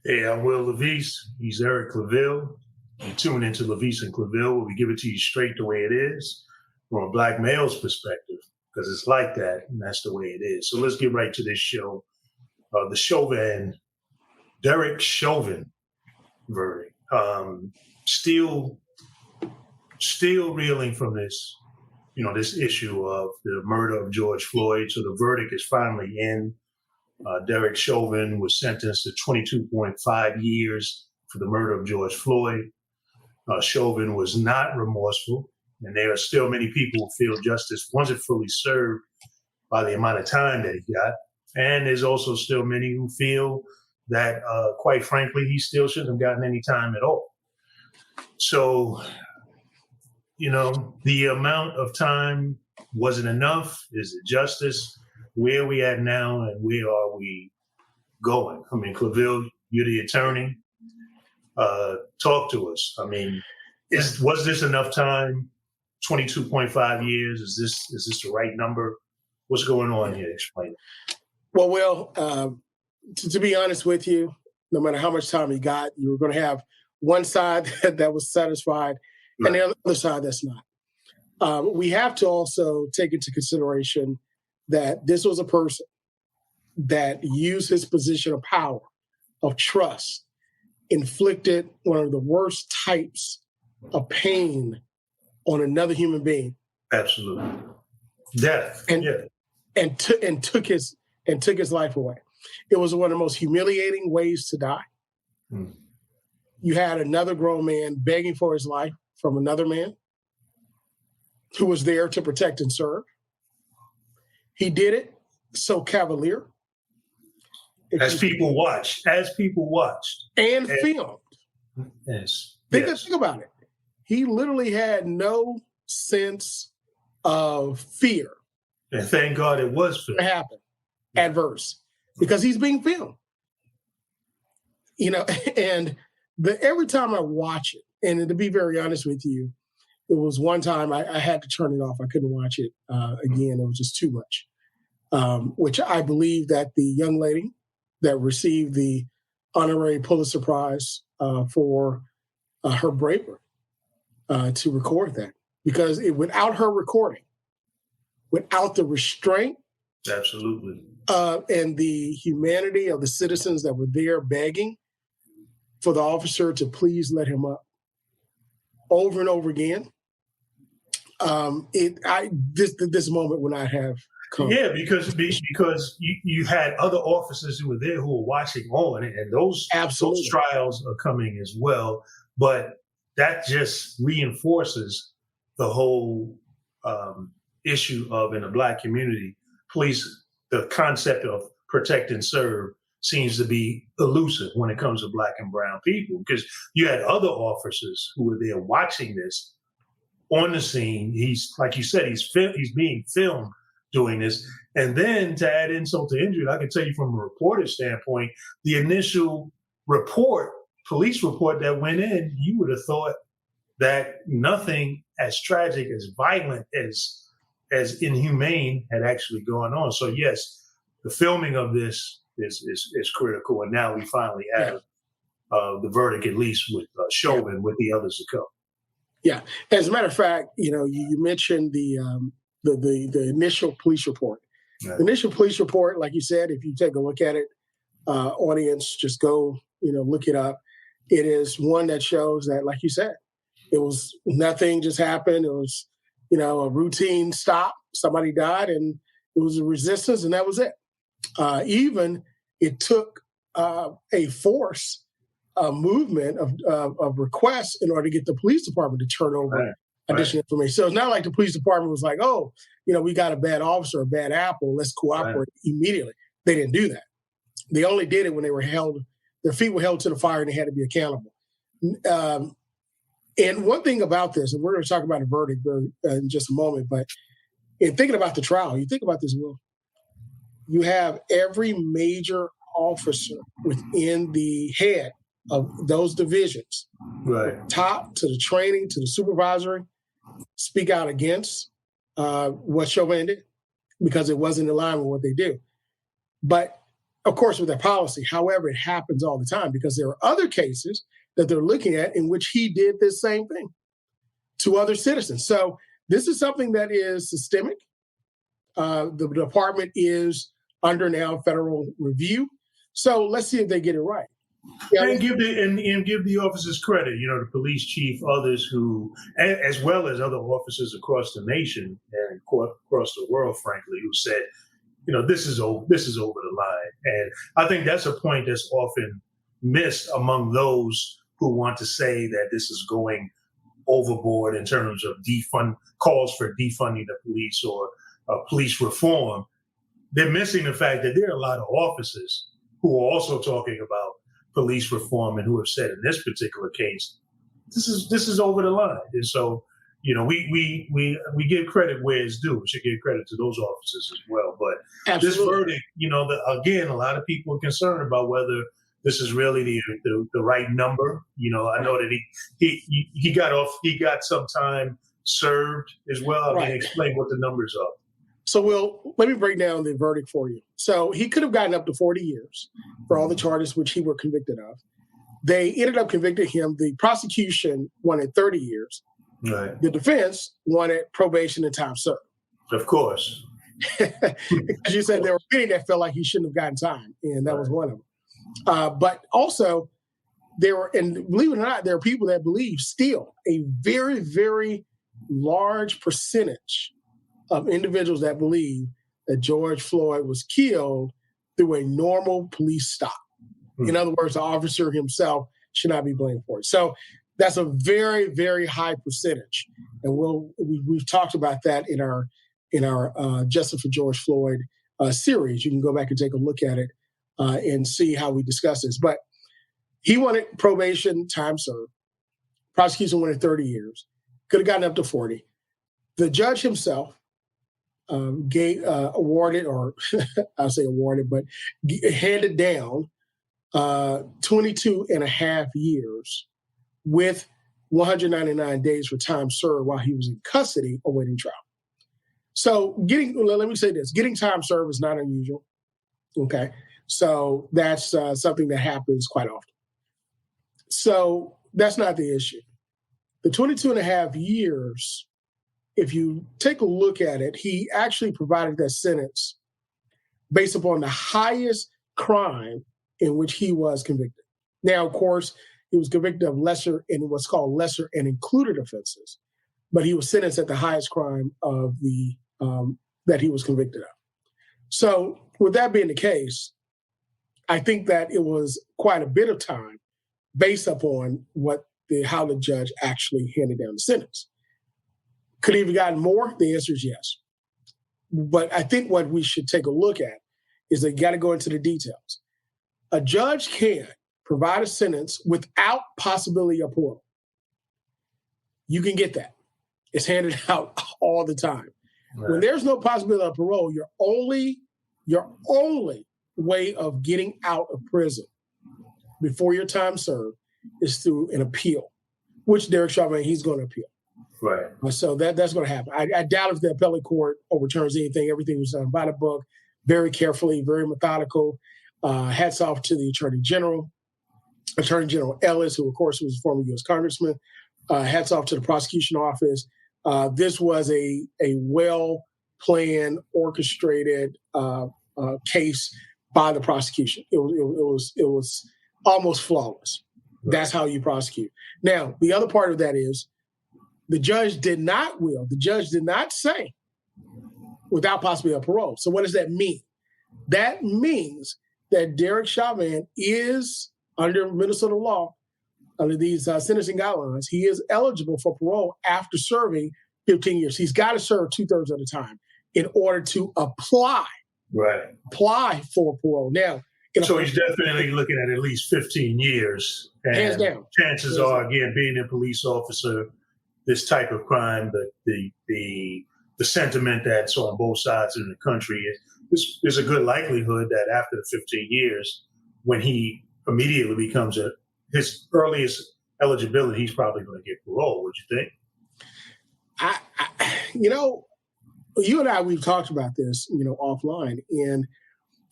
Hey, I'm Will LaVeist. He's Derek Claville. You tune into LaVeist and Claville, where we give it to you straight the way it is from a black male's perspective, because it's like that, and that's the way it is. So let's get right to this show. The Chauvin, Derek Chauvin verdict. Still reeling from this, this issue of the murder of George Floyd. So the verdict is finally in. Derek Chauvin was sentenced to 22.5 years for the murder of George Floyd. Chauvin was not remorseful, and there are still many people who feel justice wasn't fully served by the amount of time that he got. And there's also still many who feel that, quite frankly, he still shouldn't have gotten any time at all. So, the amount of time wasn't enough. Is it justice? Where are we at now, and where are we going? I mean, Claville, you're the attorney. Talk to us. I mean, was this enough time? 22.5 years. Is this the right number? What's going on here? Explain it. Well, Will, to be honest with you, no matter how much time you got, you were going to have one side that was satisfied and the other side that's not. We have to also take into consideration that this was a person that used his position of power, of trust, inflicted one of the worst types of pain on another human being. Absolutely. Death. And took his life away. It was one of the most humiliating ways to die. Mm. You had another grown man begging for his life from another man who was there to protect and serve. He did it so cavalier. As people watched. And filmed. Yes. Think about it. He literally had no sense of fear. And thank God it was filmed. It happened. Adverse. Because he's being filmed. And every time I watch it, and to be very honest with you, it was one time I had to turn it off. I couldn't watch it again. It was just too much. Which I believe that the young lady that received the honorary Pulitzer Prize for her bravery to record that. Because without her recording, without the restraint, absolutely, and the humanity of the citizens that were there begging for the officer to please let him up over and over again, this moment would not have come. Yeah, because you had other officers who were there who were watching on, and those trials are coming as well. But that just reinforces the whole issue of, in the Black community, police, the concept of protect and serve seems to be elusive when it comes to Black and brown people, because you had other officers who were there watching this on the scene. He's, like you said, he's being filmed doing this. And then to add insult to injury, I can tell you from a reporter's standpoint, the initial police report that went in, you would have thought that nothing as tragic, as violent, as inhumane had actually gone on. So yes, the filming of this is critical. And now we finally have the verdict, at least with Chauvin, with the others to come. Yeah. As a matter of fact, you mentioned the initial police report. Right. The initial police report, like you said, if you take a look at it, audience, just go, look it up. It is one that shows that, like you said, it was nothing just happened. It was, a routine stop. Somebody died, and it was a resistance, and that was it. Even it took a force, a movement of requests in order to get the police department to turn over additional information. So it's not like the police department was like, oh, we got a bad officer, a bad apple, let's cooperate immediately. They didn't do that. They only did it when they were their feet were held to the fire and they had to be accountable. And one thing about this, and we're going to talk about a verdict in just a moment, but in thinking about the trial, you think about this, Will, you have every major officer within the head of those divisions, top to the training, to the supervisory, speak out against what Chauvin did because it wasn't in line with what they do. But of course, with their policy. However, it happens all the time because there are other cases that they're looking at in which he did this same thing to other citizens. So this is something that is systemic. The department is under now federal review. So let's see if they get it right. Yeah, and give the officers credit, the police chief, others who, as well as other officers across the nation and across the world, frankly, who said, this is over the line. And I think that's a point that's often missed among those who want to say that this is going overboard in terms of calls for defunding the police or police reform. They're missing the fact that there are a lot of officers who are also talking about police reform and who have said in this particular case, this is over the line. And so, we give credit where it's due. We should give credit to those officers as well. But Absolutely. This verdict, again, a lot of people are concerned about whether this is really the right number. I know that he got some time served as well. I mean, explain what the numbers are. So, let me break down the verdict for you. So he could have gotten up to 40 years for all the charges which he were convicted of. They ended up convicting him. The prosecution wanted 30 years. Right. The defense wanted probation and time served. Of course. As you said, there were many that felt like he shouldn't have gotten time, and that was one of them. But also, and believe it or not, there are people that believe still a very, very large percentage of individuals that believe that George Floyd was killed through a normal police stop. In other words, the officer himself should not be blamed for it. So that's a very, very high percentage. And we've talked about that in our Justice for George Floyd series. You can go back and take a look at it and see how we discuss this. But he wanted probation, time served. Prosecution wanted 30 years. Could have gotten up to 40. The judge himself awarded, or I'll say awarded, but handed down 22 and a half years with 199 days for time served while he was in custody awaiting trial. So let me say this, getting time served is not unusual. Okay. So that's something that happens quite often. So that's not the issue. The 22 and a half years, if you take a look at it, he actually provided that sentence based upon the highest crime in which he was convicted. Now, of course, he was convicted of lesser and what's called lesser and included offenses, but he was sentenced at the highest crime of the that he was convicted of. So, with that being the case, I think that it was quite a bit of time based upon how the judge actually handed down the sentence. Could he have gotten more? The answer is yes. But I think what we should take a look at is they got to go into the details. A judge can provide a sentence without possibility of parole. You can get that. It's handed out all the time. Right. When there's no possibility of parole, your only way of getting out of prison before your time served is through an appeal, which Derek Chauvin, he's going to appeal. Right. So that's going to happen. I doubt if the appellate court overturns anything. Everything was done by the book, very carefully, very methodical. Hats off to the Attorney General Ellis, who, of course, was a former U.S. Congressman. Hats off to the prosecution office. This was a well-planned, orchestrated case by the prosecution. It was almost flawless. Right. That's how you prosecute. Now, the other part of that is the judge did not say without possibility of parole. So what does that mean? That means that Derek Chauvin is, under Minnesota law, under these sentencing guidelines, he is eligible for parole after serving 15 years. He's got to serve 2/3 of the time in order to apply for parole. Now, so he's definitely looking at least 15 years. And hands down. Chances are, again, being a police officer, this type of crime, the sentiment that's on both sides in the country there's a good likelihood that after the 15 years, when he immediately becomes his earliest eligibility, he's probably going to get parole. What do you think? You and I, we've talked about this, offline, and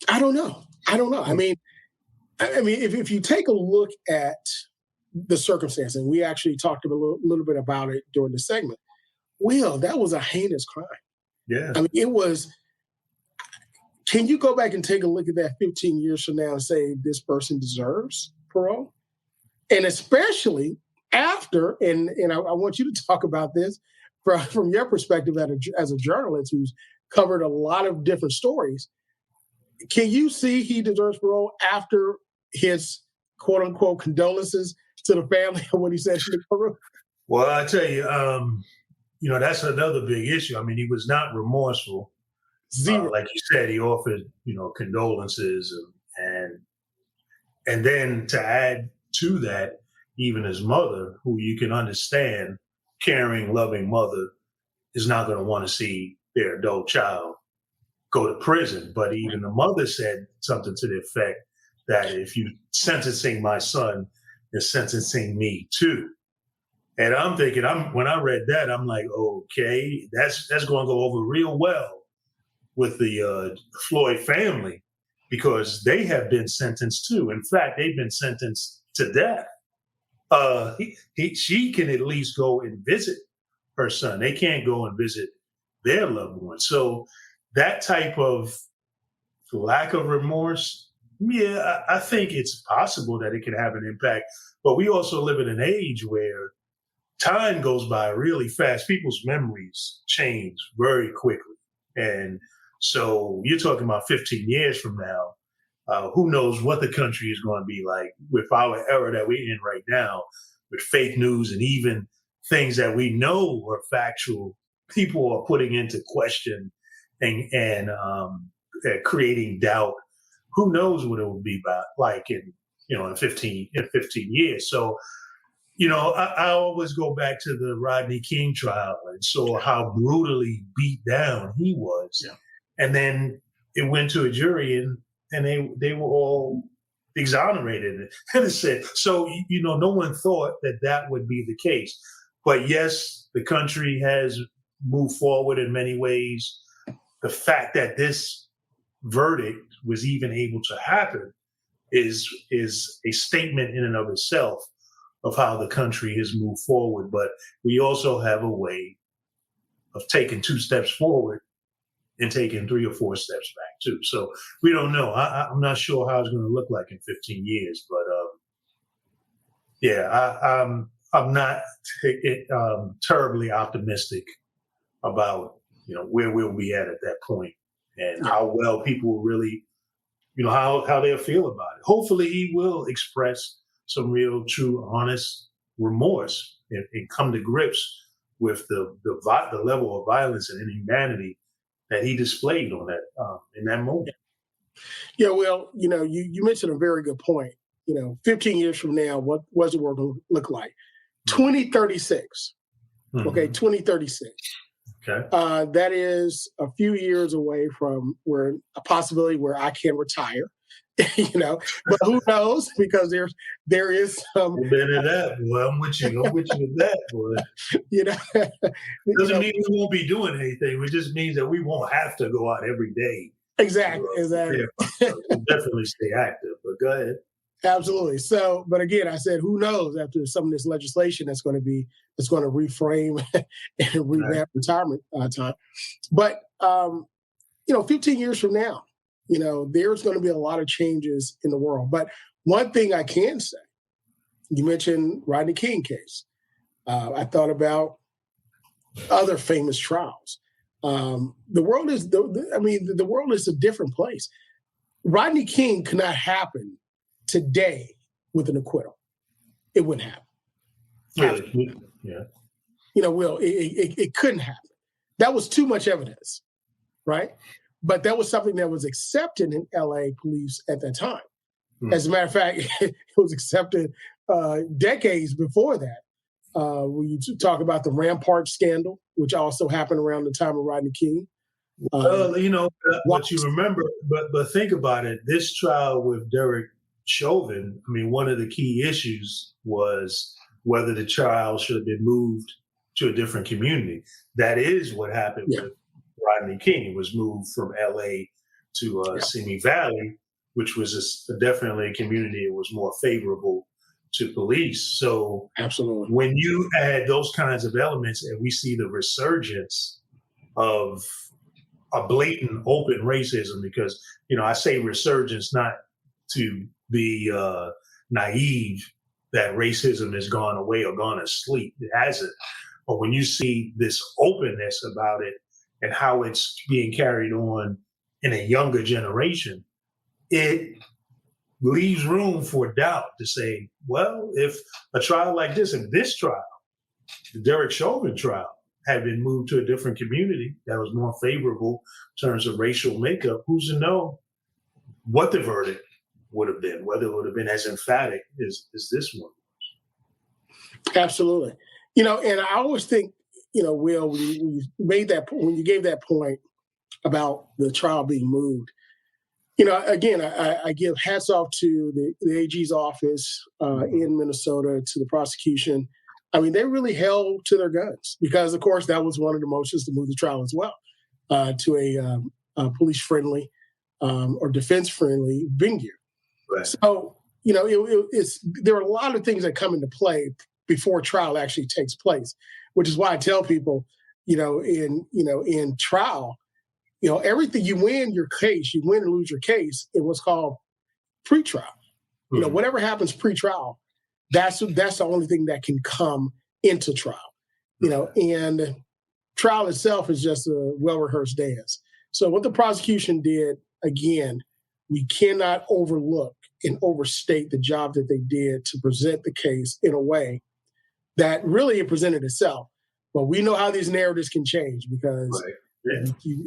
I don't know. I don't know. I mean, if you take a look at the circumstance, and we actually talked a little bit about it during the segment, Will, that was a heinous crime. Yeah. I mean, it was. Can you go back and take a look at that 15 years from now and say this person deserves parole? And especially after, and I want you to talk about this from your perspective as a journalist who's covered a lot of different stories. Can you see he deserves parole after his quote unquote condolences to the family and what he said to the courtroom? Well, I tell you, that's another big issue. I mean, he was not remorseful. Zero. Like you said, he offered, condolences, and then to add to that, even his mother, who you can understand, caring, loving mother, is not going to want to see their adult child go to prison. But even the mother said something to the effect that if you sentencing my son, you're sentencing me too. And I'm thinking, when I read that, I'm like, okay, that's going to go over real well with the Floyd family, because they have been sentenced too. In fact, they've been sentenced to death. She can at least go and visit her son. They can't go and visit their loved one. So that type of lack of remorse, yeah, I think it's possible that it can have an impact. But we also live in an age where time goes by really fast. People's memories change very quickly. And so you're talking about 15 years from now. Who knows what the country is going to be like with our era that we're in right now, with fake news and even things that we know are factual, people are putting into question and creating doubt. Who knows what it will be like in 15 years. So, I always go back to the Rodney King trial and saw how brutally beat down he was. Yeah. And then it went to a jury and they were all exonerated. And it said, so, no one thought that would be the case. But yes, the country has moved forward in many ways. The fact that this verdict was even able to happen is a statement in and of itself of how the country has moved forward. But we also have a way of taking 2 steps forward and taking 3 or 4 steps back too. So we don't know. I'm not sure how it's going to look like in 15 years, but I'm not terribly optimistic about where we'll be at that point and how well people will really, how they'll feel about it. Hopefully, he will express some real, true, honest remorse and come to grips with the level of violence and inhumanity that he displayed on that in that moment. Yeah, well, you mentioned a very good point. 15 years from now, what was the world going to look like? 2036. Mm-hmm. Okay, 2036. Okay. That is a few years away from a possibility where I can retire. But who knows? Because there is some. Better that, boy. I'm with you with that, boy. Doesn't mean we won't be doing anything. It just means that we won't have to go out every day. Exactly. We'll definitely stay active. But go ahead. Absolutely. So, but again, I said, who knows after some of this legislation that's going to reframe and revamp retirement time. But 15 years from now, there's going to be a lot of changes in the world. But one thing I can say, you mentioned Rodney King case. I thought about other famous trials. The world is a different place. Rodney King could not happen today with an acquittal. It wouldn't happen. Really? Yeah. Will, it couldn't happen. That was too much evidence, right? But that was something that was accepted in LA police at that time. Mm. As a matter of fact, it was accepted decades before that. When you talk about the Rampart scandal, which also happened around the time of Rodney King. What you remember, but think about it. This trial with Derek Chauvin, one of the key issues was whether the trial should have been moved to a different community. That is what happened with Rodney King. It was moved from LA to Simi Valley which was definitely a community that was more favorable to police. So absolutely, when you add those kinds of elements and we see the resurgence of a blatant open racism, because, I say resurgence not to be naive that racism has gone away or gone asleep. It hasn't. But when you see this openness about it and how it's being carried on in a younger generation, it leaves room for doubt to say, well, if a trial like this, if this trial, the Derek Chauvin trial, had been moved to a different community that was more favorable in terms of racial makeup, who's to know what the verdict would have been, whether it would have been as emphatic as this one. Absolutely. And I always think, Will, when you made that, when you gave that point about the trial being moved, again, I give hats off to the AG's office in Minnesota, to the prosecution. I mean, they really held to their guns because, of course, that was one of the motions to move the trial as well to a police-friendly or defense-friendly venue. Right. So, there are a lot of things that come into play before trial actually takes place, which is why I tell people, in trial, everything, you win your case, you win or lose your case in what's called pre-trial. Mm-hmm. Whatever happens pre-trial, that's the only thing that can come into trial. And trial itself is just a well-rehearsed dance. So what the prosecution did, again, we cannot overlook and overstate the job that they did to present the case in a way that really it presented itself. But we know how these narratives can change because, right.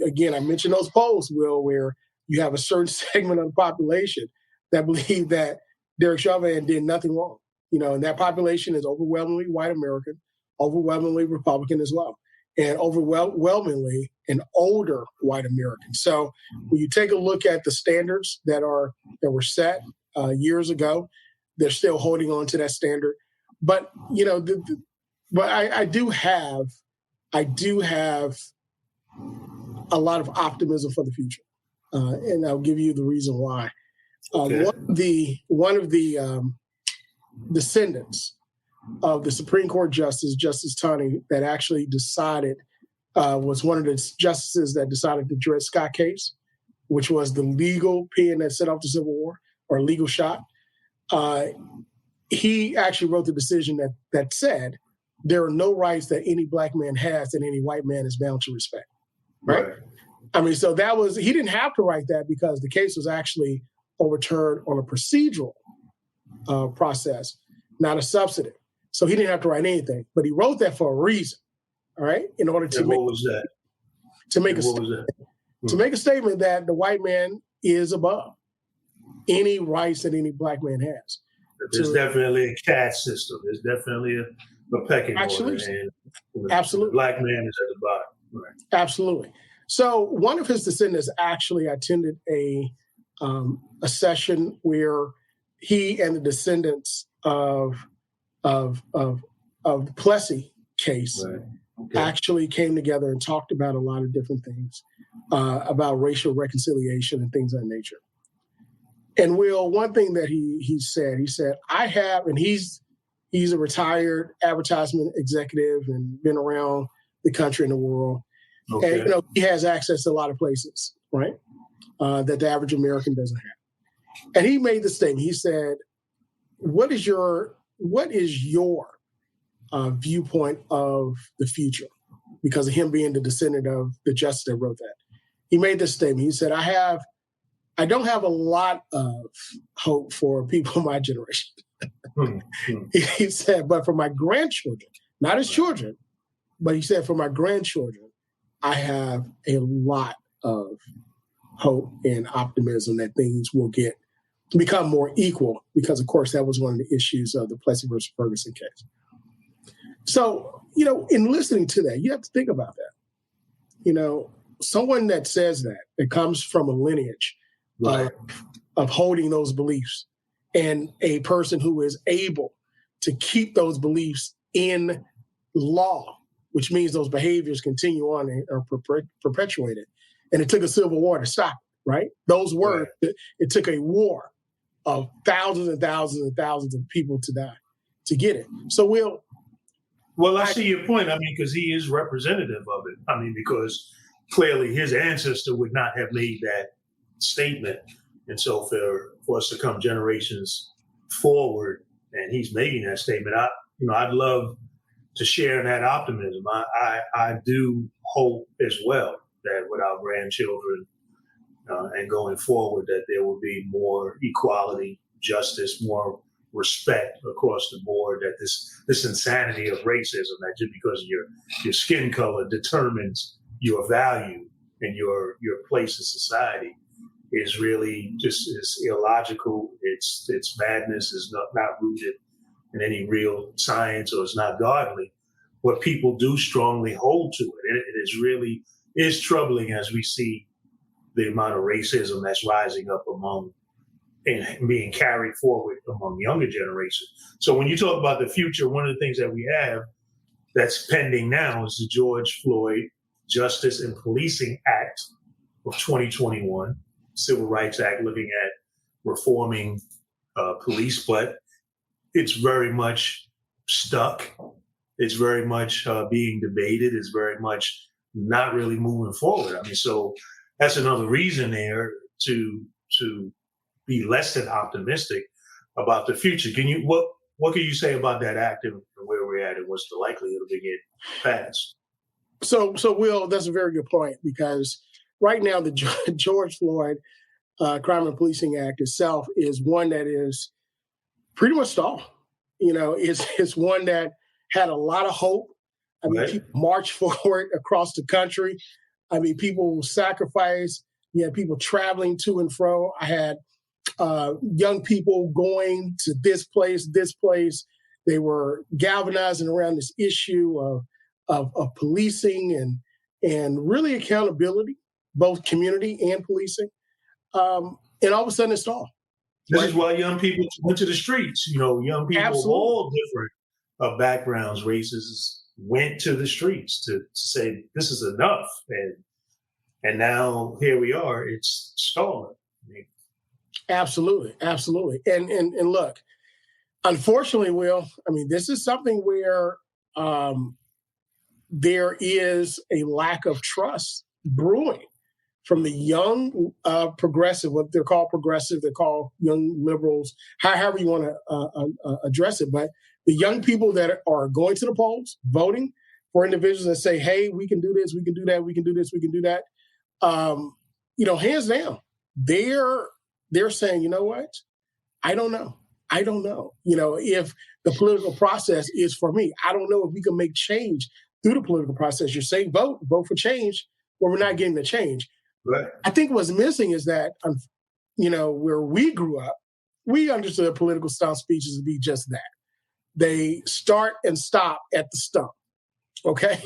Again, I mentioned those polls, Will, where you have a certain segment of the population that believe that Derek Chauvin did nothing wrong. And that population is overwhelmingly white American, overwhelmingly Republican as well, and overwhelmingly an older white American. So when you take a look at the standards that were set years ago, they're still holding on to that standard. But but I do have a lot of optimism for the future, and I'll give you the reason why. Okay. One of the descendants of the Supreme Court Justice Taney, that actually decided was one of the justices that decided the Dred Scott case, which was the legal pen that set off the Civil War, or legal shot. He actually wrote the decision that said there are no rights that any black man has that any white man is bound to respect. Right? I mean, so he didn't have to write that because the case was actually overturned on a procedural process, not a substantive. So he didn't have to write anything, but he wrote that for a reason. All right, in order to what was that? To make a statement that the white man is above any rights that any black man has. There's definitely a caste system. There's definitely a pecking order. And absolutely. The black man is at the bottom. Right. Absolutely. So one of his descendants actually attended a session where he and the descendants of the Plessy case actually came together and talked about a lot of different things about racial reconciliation and things of that nature. And Will, one thing that he said, I have, and he's a retired advertisement executive and been around the country and the world. Okay. And he has access to a lot of places, right? That the average American doesn't have. And he made the statement. He said, what is your viewpoint of the future? Because of him being the descendant of the justice that wrote that. He made this statement. He said, I don't have a lot of hope for people my generation. He said, but for my grandchildren, not his children, but he said, for my grandchildren, I have a lot of hope and optimism that things will become more equal, because, of course, that was one of the issues of the Plessy versus Ferguson case. So, in listening to that, you have to think about that. Someone that says that comes from a lineage of holding those beliefs, and a person who is able to keep those beliefs in law, which means those behaviors continue on and are perpetuated. And it took a civil war to stop right? Those were, it took a war of thousands and thousands and thousands of people to die to get it. So Well, I see your point. I mean, because he is representative of it. I mean, because clearly his ancestor would not have made that statement. And so for us to come generations forward and he's making that statement, I'd love to share in that optimism. I do hope as well that with our grandchildren and going forward, that there will be more equality, justice, more respect across the board, that this insanity of racism, that just because of your skin color determines your value and your place in society, is really just is illogical. It's madness. Is not rooted in any real science, or it's not godly. What people do strongly hold to it. It is really is troubling as we see the amount of racism that's rising up among and being carried forward among younger generations. So when you talk about the future, one of the things that we have that's pending now is the George Floyd Justice and Policing Act of 2021, Civil Rights Act, looking at reforming police, but it's very much stuck. It's very much being debated. It's very much not really moving forward. I mean, so that's another reason there to be less than optimistic about the future. What can you say about that act and where we're at and what's the likelihood of it getting passed? So Will, that's a very good point, because right now the George Floyd Crime and Policing Act itself is one that is pretty much stalled. It's one that had a lot of hope. I mean, people marched forward across the country. I mean, people sacrificed. You had people traveling to and fro. I had young people going to this place. They were galvanizing around this issue of policing and really accountability, both community and policing. And all of a sudden it stalled. This is why young people went to the streets. Young people of all different backgrounds, races, went to the streets to say this is enough. And now here we are, it's stalling. Absolutely. And look, unfortunately, Will, I mean, this is something where there is a lack of trust brewing from the young progressive, what they're called progressive, they're called young liberals, however you want to address it. But the young people that are going to the polls, voting for individuals that say, hey, we can do this, we can do that, we can do this, we can do that. Hands down, they're saying, you know what? I don't know. If the political process is for me. I don't know if we can make change through the political process. You're saying vote for change, where we're not getting the change. Right. I think what's missing is that, where we grew up, we understood political stump speeches to be just that. They start and stop at the stump. Okay,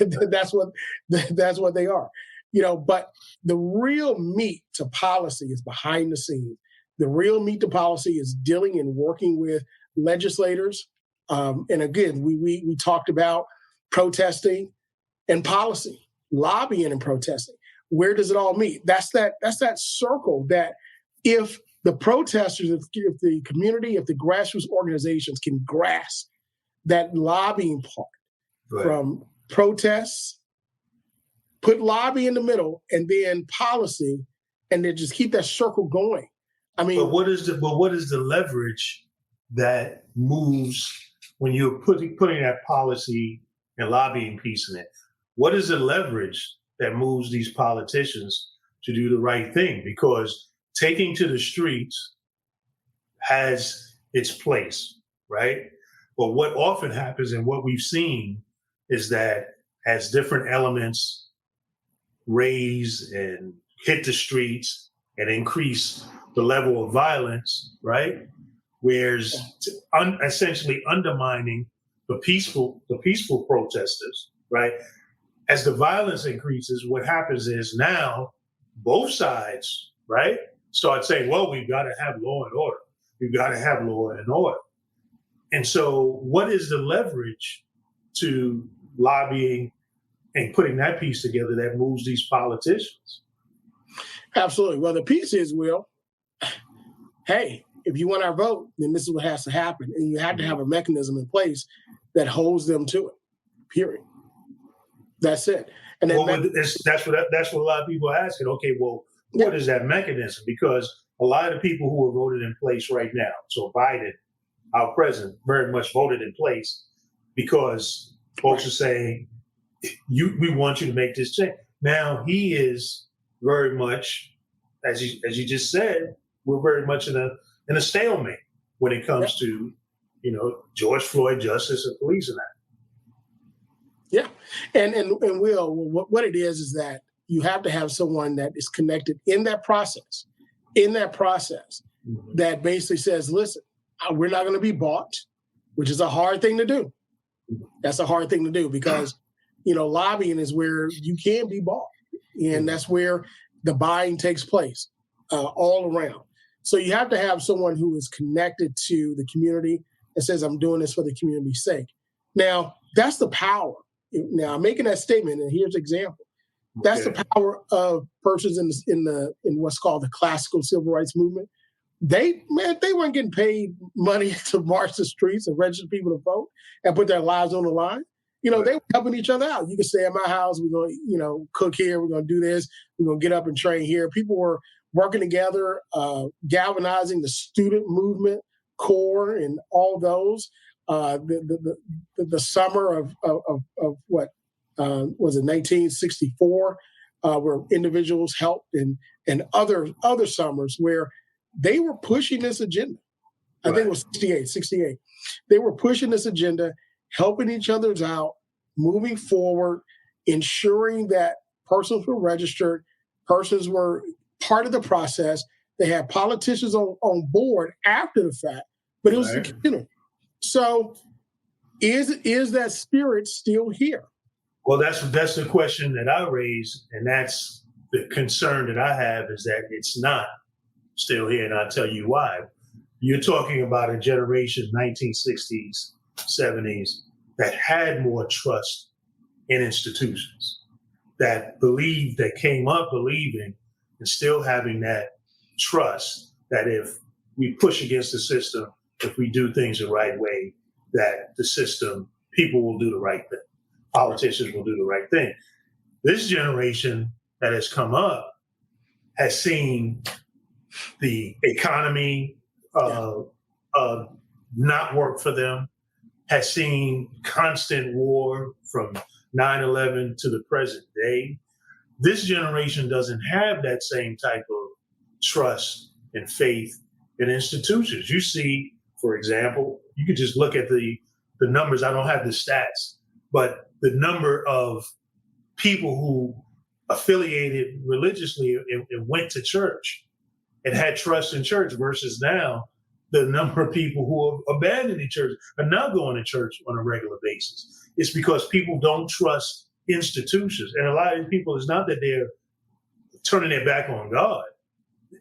that's what they are. But the real meat to policy is behind the scenes. The real meat to policy is dealing and working with legislators. And again, we talked about protesting and policy, lobbying and protesting. Where does it all meet? That's that circle that if the protesters, if the community, if the grassroots organizations can grasp that lobbying part, from protests, put lobby in the middle, and then policy, and then just keep that circle going. I mean, but what is the leverage that moves when you're putting that policy and lobbying piece in it? What is the leverage that moves these politicians to do the right thing? Because taking to the streets has its place, right? But what often happens and what we've seen is that as different elements raise and hit the streets and increase the level of violence, right? Whereas essentially undermining the peaceful protesters, right? As the violence increases, what happens is now both sides, right, start saying, well, we've got to have law and order. We've got to have law and order. And so what is the leverage to lobbying and putting that piece together that moves these politicians? Absolutely. Well, the piece is, Will, hey, if you want our vote, then this is what has to happen. And you have to have a mechanism in place that holds them to it, period. That's it. And then that's what a lot of people are asking. Okay, well, what is that mechanism? Because a lot of the people who are voted in place right now, so Biden, our president, very much voted in place because folks are saying, we want you to make this change. Now he is very much, as you just said, we're very much in a stalemate when it comes to, George Floyd justice and police and that. Yeah, and Will, what it is that you have to have someone that is connected in that process, Mm-hmm. that basically says, listen, we're not going to be bought, which is a hard thing to do. That's a hard thing to do because, lobbying is where you can be bought. And that's where the buying takes place all around. So you have to have someone who is connected to the community and says, I'm doing this for the community's sake. Now, that's the power. Now, I'm making that statement, and here's an example. That's the power of persons in what's called the classical civil rights movement. They weren't getting paid money to march the streets and register people to vote and put their lives on the line. They were helping each other out. You can stay at my house. We're going to, cook here. We're going to do this. We're going to get up and train here. People were working together, galvanizing the student movement, core, and all those. The summer of what was it 1964, where individuals helped, and other summers where they were pushing this agenda. I think it was 68. They were pushing this agenda, helping each other out, moving forward, ensuring that persons were registered, persons were part of the process. They had politicians on board after the fact, but it was the community. So is that spirit still here? Well, that's the question that I raised, and that's the concern that I have, is that it's not still here, and I'll tell you why. You're talking about a generation, 1960s, 70s, that had more trust in institutions, that came up believing and still having that trust that if we push against the system, if we do things the right way, that the system, people will do the right thing. Politicians will do the right thing. This generation that has come up has seen the economy not work for them, has seen constant war from 9/11 to the present day. This generation doesn't have that same type of trust and faith in institutions. You see, for example, you could just look at the numbers. I don't have the stats, but the number of people who affiliated religiously and went to church and had trust in church versus now the number of people who are abandoning church are not going to church on a regular basis. It's because people don't trust institutions. And a lot of people, it's not that they're turning their back on God.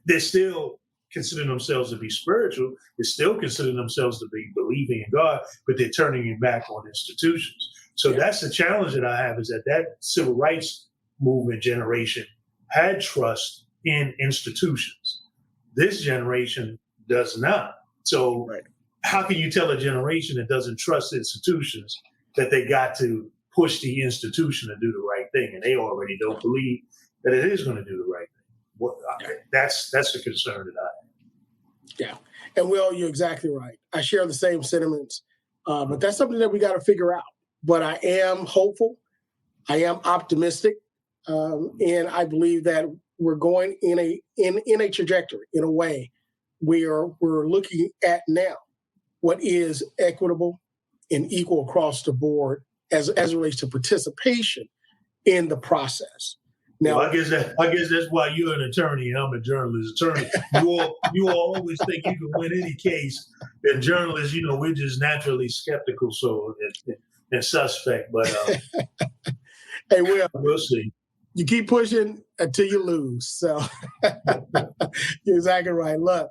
They're still considering themselves to be spiritual. They still consider themselves to be believing in God, but they're turning it back on institutions. So that's the challenge that I have, is that civil rights movement generation had trust in institutions. This generation does not. So how can you tell a generation that doesn't trust institutions that they got to push the institution to do the right thing, and they already don't believe that it is going to do the right thing? That's the concern that I have. Yeah. And Will, you're exactly right. I share the same sentiments, but that's something that we got to figure out. But I am hopeful. I am optimistic. And I believe that we're going in a trajectory, in a way where we're looking at now what is equitable and equal across the board as it relates to participation in the process. Now, I guess that's why you're an attorney and I'm a journalist. Attorney, you all always think you can win any case. And journalists, we're just naturally skeptical, and suspect. But hey, Will, we'll see. You keep pushing until you lose. So you're exactly right. Look,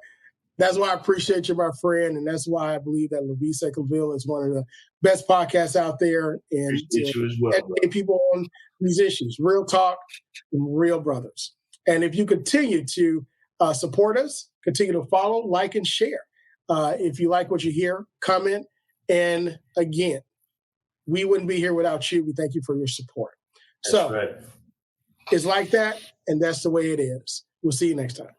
that's why I appreciate you, my friend, and that's why I believe that LaVeist and Claville is one of the best podcasts out there, and you as well, educate people on these issues. Real talk and real brothers. And if you continue to support us, continue to follow, like, and share. If you like what you hear, comment. And again, we wouldn't be here without you. We thank you for your support. That's right. It's like that, and that's the way it is. We'll see you next time.